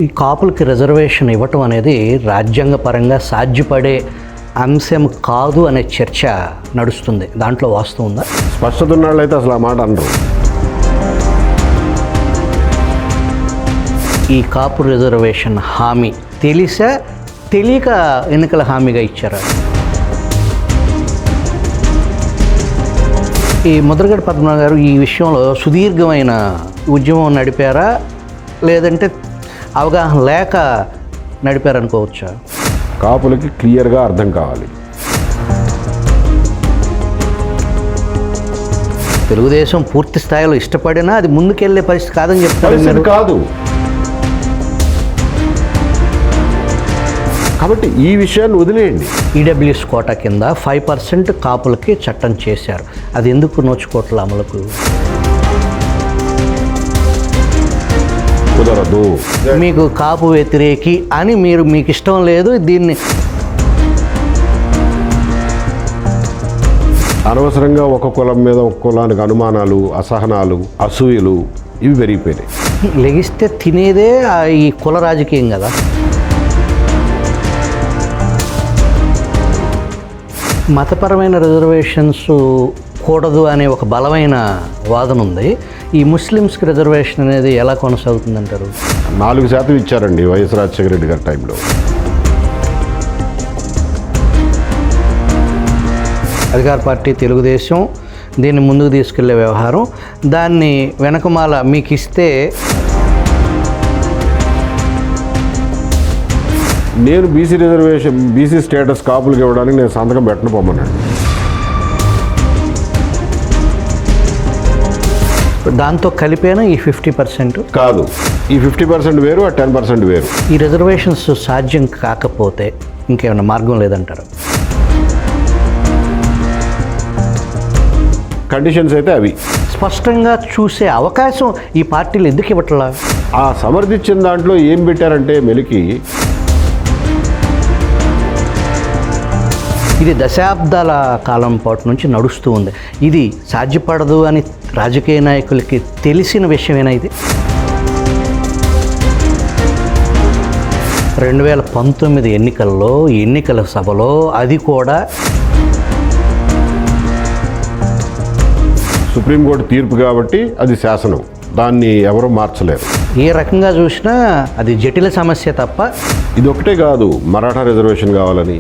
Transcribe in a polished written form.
ఈ కాపులకి రిజర్వేషన్ ఇవ్వటం అనేది రాజ్యాంగపరంగా సాధ్యపడే అంశం కాదు అనే చర్చ నడుస్తుంది. దాంట్లో వాస్తవం ఉందా? స్పష్టత ఉన్న వాళ్ళైతే అసలు ఆ మాట అనరు. ఈ కాపు రిజర్వేషన్ హామీ తెలియక ఎన్నికల హామీగా ఇచ్చారా? ఈ ముద్రగడ పద్మనాభ గారు ఈ విషయంలో సుదీర్ఘమైన ఉద్యమం నడిపారా, లేదంటే అవగాహన లేక నడిపారనుకోవచ్చా? కాపులకి క్లియర్గా అర్థం కావాలి. తెలుగుదేశం పూర్తి స్థాయిలో ఇష్టపడినా అది ముందుకెళ్లే పరిస్థితి కాదని చెప్తారు. పరిస్థితి కాదు. కాబట్టి ఈ విషయాన్ని వదిలేయండి. ఈడబ్ల్యూఎస్ కోటా కింద 5% కాపులకి చట్టం చేశారు. అది ఎందుకు నోచుకోవట్ల అమలుకు? కుదరదు. మీకు కాపు వ్యతిరేకి అని మీకు ఇష్టం లేదు దీన్ని. అనవసరంగా ఒక కులం మీద ఒక కులానికి అనుమానాలు, అసహనాలు, అసూయలు ఇవి పెరిగిపోయినాయి. లెగిస్తే తినేదే ఈ కుల రాజకీయం కదా. మతపరమైన రిజర్వేషన్స్ కూడదు అనే ఒక బలమైన వాదన ఉంది. ఈ ముస్లిమ్స్కి రిజర్వేషన్ అనేది ఎలా కొనసాగుతుందంటారు? 4% ఇచ్చారండి వైఎస్ రాజశేఖర రెడ్డి గారి టైంలో. అధికార పార్టీ తెలుగుదేశం దీన్ని ముందుకు తీసుకెళ్లే వ్యవహారం, దాన్ని వెనకమాల మీకు ఇస్తే నేను బీసీ స్టేటస్ కాపులకు ఇవ్వడానికి నేను సంతకం పెట్టను పొమ్మన్నాడు. దాంతో కలిపేనా ఈ 50%? కాదు, ఈ 50% వేరు, ఆ 10% వేరు. ఈ రిజర్వేషన్స్ సాధ్యం కాకపోతే ఇంకేమైనా మార్గం లేదంటారు? కండిషన్స్ అయితే అవి స్పష్టంగా చూసే అవకాశం ఈ పార్టీలు ఎందుకు ఇవ్వట్లా? ఆ సమర్థించిన దాంట్లో ఏం పెట్టారంటే మెలికి, ఇది దశాబ్దాల కాలం పాటు నుంచి నడుస్తూ ఉంది. ఇది సాధ్యపడదు అని రాజకీయ నాయకులకి తెలిసిన విషయమేనా ఇది? 2019 ఎన్నికల సభలో అది కూడా సుప్రీంకోర్టు తీర్పు కాబట్టి అది శాసనం, దాన్ని ఎవరూ మార్చలేరు. ఏ రకంగా చూసినా అది జటిల సమస్య తప్ప. ఇది ఒకటే కాదు, మరాఠా రిజర్వేషన్ కావాలని,